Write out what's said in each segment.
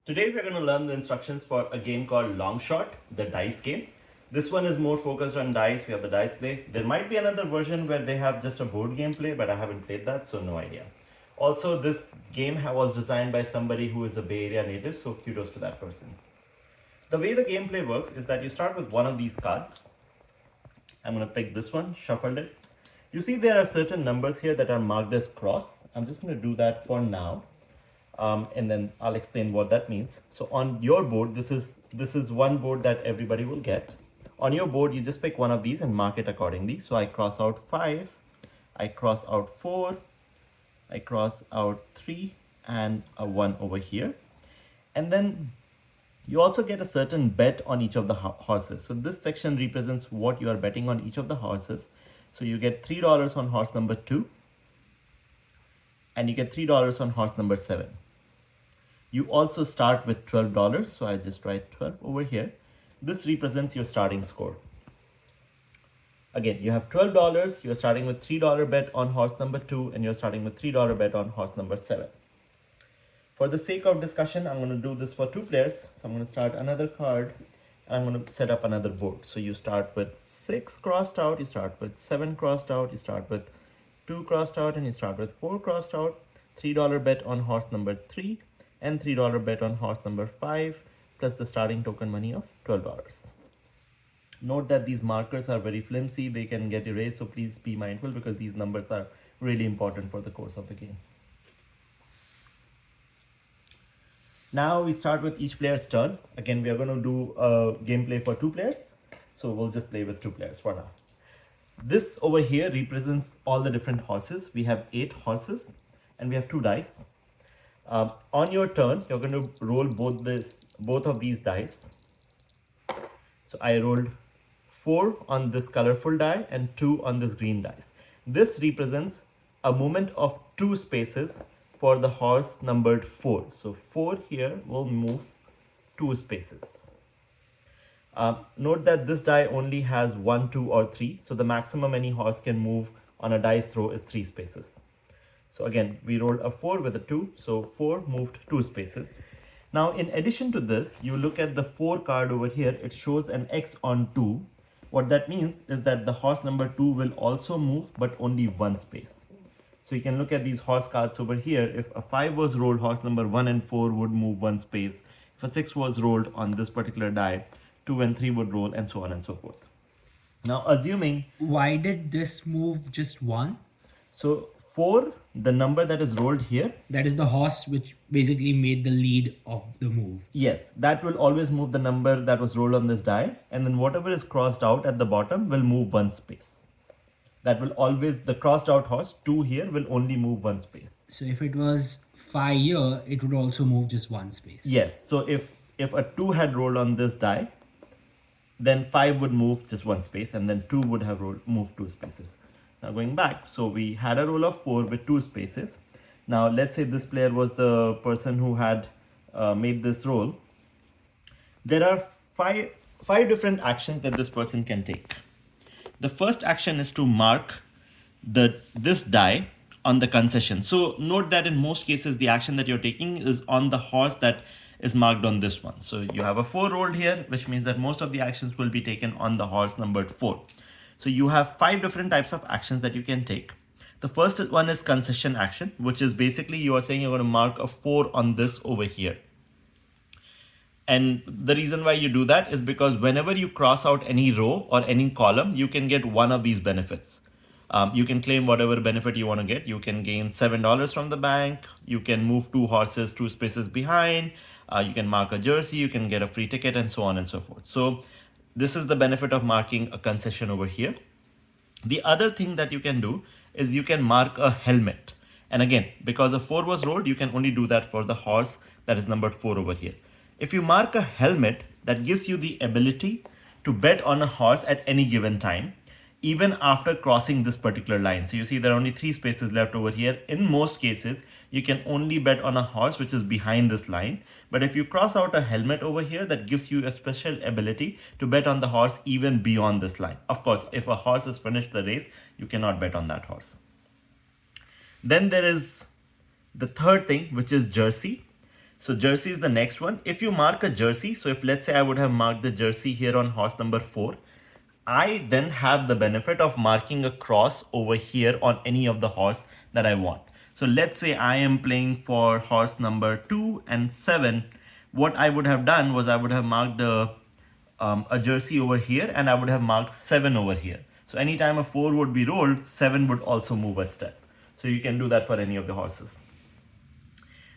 Today we're going to learn the instructions for a game called Long Shot, the dice game. This one is more focused on dice. We have the dice play. There might be another version where they have just a board game play, but I haven't played that, so no idea. Also, this game was designed by somebody who is a Bay Area native, so kudos to that person. The way the gameplay works is that you start with one of these cards. I'm going to pick this one, shuffle it. You see there are certain numbers here that are marked as cross. I'm just going to do that for now. And then I'll explain what that means. So on your board, this is one board that everybody will get. On your board, you just pick one of these and mark it accordingly. So I cross out 5, I cross out 4, I cross out 3 and a 1 over here. And then you also get a certain bet on each of the horses. So this section represents what you are betting on each of the horses. So you get $3 on horse number 2 and you get $3 on horse number 7. You also start with $12, so I just write 12 over here. This represents your starting score. Again, you have $12, you're starting with $3 bet on horse number 2, and you're starting with $3 bet on horse number 7. For the sake of discussion, I'm going to do this for 2 players. So I'm going to start another card, and I'm going to set up another board. So you start with 6 crossed out, you start with 7 crossed out, you start with 2 crossed out, and you start with 4 crossed out, $3 bet on horse number 3, and $3 bet on horse number 5, plus the starting token money of $12. Note that these markers are very flimsy, they can get erased, so please be mindful because these numbers are really important for the course of the game. Now we start with each player's turn. Again, we are going to do a gameplay for 2 players, so we'll just play with 2 players for now. This over here represents all the different horses. We have 8 horses and we have 2 dice. On your turn, you're going to roll both of these dice. So I rolled 4 on this colorful die and 2 on this green dice. This represents a movement of 2 spaces for the horse numbered 4. So 4 here will move 2 spaces. Note that this die only has 1, 2 or 3. So the maximum any horse can move on a dice throw is 3 spaces. So again, we rolled a 4 with a 2, so 4 moved 2 spaces. Now, in addition to this, you look at the 4 card over here, it shows an X on 2. What that means is that the horse number 2 will also move, but only 1 space. So you can look at these horse cards over here. If a 5 was rolled, horse number 1 and 4 would move 1 space. If a 6 was rolled on this particular die, 2 and 3 would roll, and so on and so forth. Now, assuming... Why did this move just 1? So 4, the number that is rolled here. That is the horse which basically made the lead of the move. Yes, that will always move the number that was rolled on this die. And then whatever is crossed out at the bottom will move 1 space. That will always, the crossed out horse, 2 here, will only move 1 space. So if it was 5 here, it would also move just 1 space. Yes, so if a 2 had rolled on this die, then 5 would move just 1 space, and then 2 would have moved 2 spaces. Now going back, so we had a roll of 4 with 2 spaces. Now let's say this player was the person who had made this roll. There are five different actions that this person can take. The first action is to mark this die on the concession. So note that in most cases, the action that you're taking is on the horse that is marked on this one. So you have a 4 rolled here, which means that most of the actions will be taken on the horse numbered 4. So you have 5 different types of actions that you can take. The first one is concession action, which is basically you are saying you're going to mark a 4 on this over here. And the reason why you do that is because whenever you cross out any row or any column, you can get one of these benefits. You can claim whatever benefit you want to get. You can gain $7 from the bank. You can move 2 horses 2 spaces behind. You can mark a jersey. You can get a free ticket and so on and so forth. So this is the benefit of marking a concession over here. The other thing that you can do is you can mark a helmet. And again, because a 4 was rolled, you can only do that for the horse that is numbered 4 over here. If you mark a helmet, that gives you the ability to bet on a horse at any given time, even after crossing this particular line. So you see there are only 3 spaces left over here. In most cases, you can only bet on a horse which is behind this line. But if you cross out a helmet over here, that gives you a special ability to bet on the horse even beyond this line. Of course, if a horse has finished the race, you cannot bet on that horse. Then there is the third thing, which is jersey. So jersey is the next one. If you mark a jersey, so if let's say I would have marked the jersey here on horse number 4, I then have the benefit of marking a cross over here on any of the horse that I want. So let's say I am playing for horse number 2 and 7. What I would have done was I would have marked a jersey over here, and I would have marked 7 over here. So anytime a 4 would be rolled, 7 would also move a step. So you can do that for any of the horses.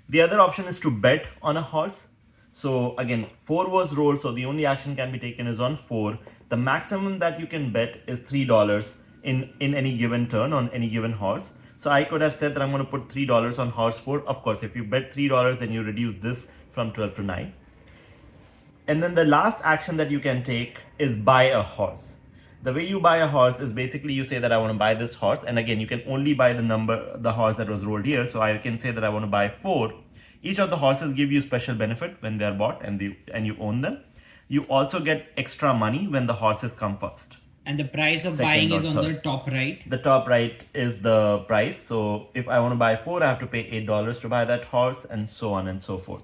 The other option is to bet on a horse. So again, 4 was rolled, so the only action can be taken is on 4. The maximum that you can bet is $3 in any given turn on any given horse. So I could have said that I'm going to put $3 on horse 4. Of course, if you bet $3, then you reduce this from 12 to 9. And then the last action that you can take is buy a horse. The way you buy a horse is basically you say that I want to buy this horse, and again you can only buy the horse that was rolled here. So I can say that I want to buy 4. Each of the horses give you special benefit when they are bought and you own them. You also get extra money when the horses come first. And the price of Second buying or is on third. the top right. The top right is the price. So if I want to buy 4, I have to pay $8 to buy that horse, and so on and so forth.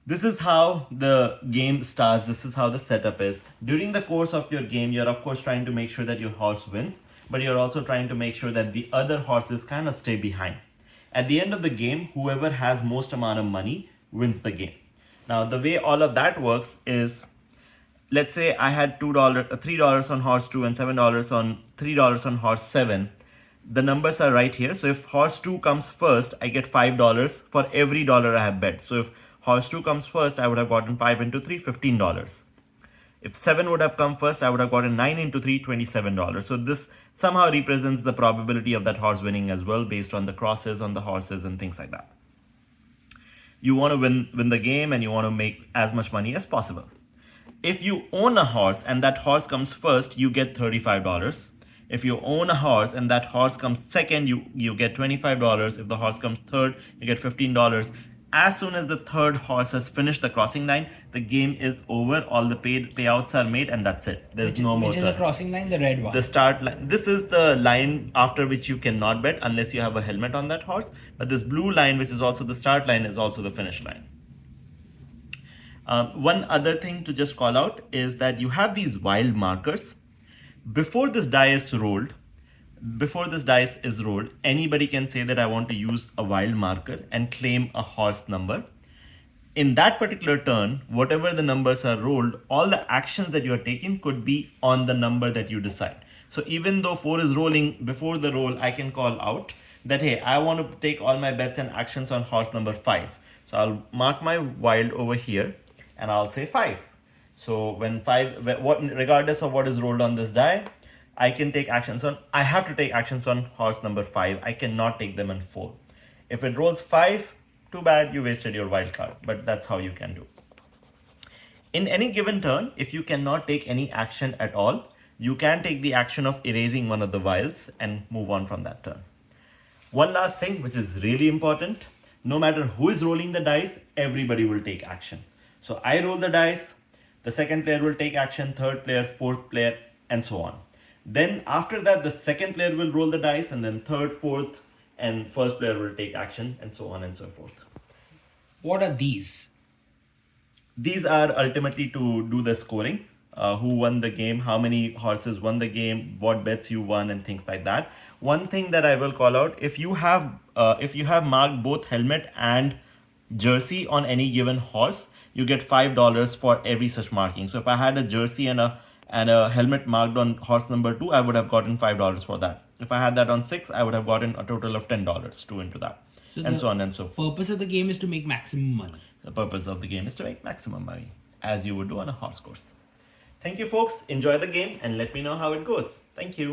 This is how the game starts. This is how the setup is. During the course of your game, you're of course trying to make sure that your horse wins, but you're also trying to make sure that the other horses kind of stay behind. At the end of the game, whoever has most amount of money wins the game. Now, the way all of that works is, let's say I had $3 on horse 2 and $3 on horse 7. The numbers are right here. So if horse 2 comes first, I get $5 for every dollar I have bet. So if horse 2 comes first, I would have gotten 5 into 3, $15. If 7 would have come first, I would have gotten 9 into 3, $27. So this somehow represents the probability of that horse winning as well, based on the crosses on the horses and things like that. You want to win the game, and you want to make as much money as possible. If you own a horse and that horse comes first, you get $35. If you own a horse and that horse comes second, you get $25. If the horse comes third, you get $15. As soon as the third horse has finished the crossing line, the game is over. All the payouts are made, and that's it. There's no more Which is turn. the crossing line, the red one. The start line. This is the line after which you cannot bet unless you have a helmet on that horse. But this blue line, which is also the start line, is also the finish line. One other thing to just call out is that you have these wild markers. Before this dice is rolled, anybody can say that I want to use a wild marker and claim a horse number. In that particular turn, whatever the numbers are rolled, all the actions that you are taking could be on the number that you decide. So even though 4 is rolling, before the roll, I can call out that, hey, I want to take all my bets and actions on horse number 5. So I'll mark my wild over here, and I'll say 5. So when 5, regardless of what is rolled on this die, I can take actions on, I have to take actions on horse number 5. I cannot take them on 4. If it rolls 5, too bad, you wasted your wild card, but that's how you can do. In any given turn, if you cannot take any action at all, you can take the action of erasing one of the wilds and move on from that turn. One last thing, which is really important, no matter who is rolling the dice, everybody will take action. So I roll the dice, the second player will take action, third player, fourth player, and so on. Then after that, the second player will roll the dice, and then third, fourth, and first player will take action, and so on and so forth. What are these? These are ultimately to do the scoring. Who won the game, how many horses won the game, what bets you won, and things like that. One thing that I will call out, if you have marked both helmet and jersey on any given horse, you get $5 for every such marking. So if I had a jersey and a helmet marked on horse number 2, I would have gotten $5 for that. If I had that on 6, I would have gotten a total of $10, 2 into that, and so on and so forth. Purpose of the game is to make maximum money. The purpose of the game is to make maximum money, as you would do on a horse course. Thank you, folks. Enjoy the game and let me know how it goes. Thank you.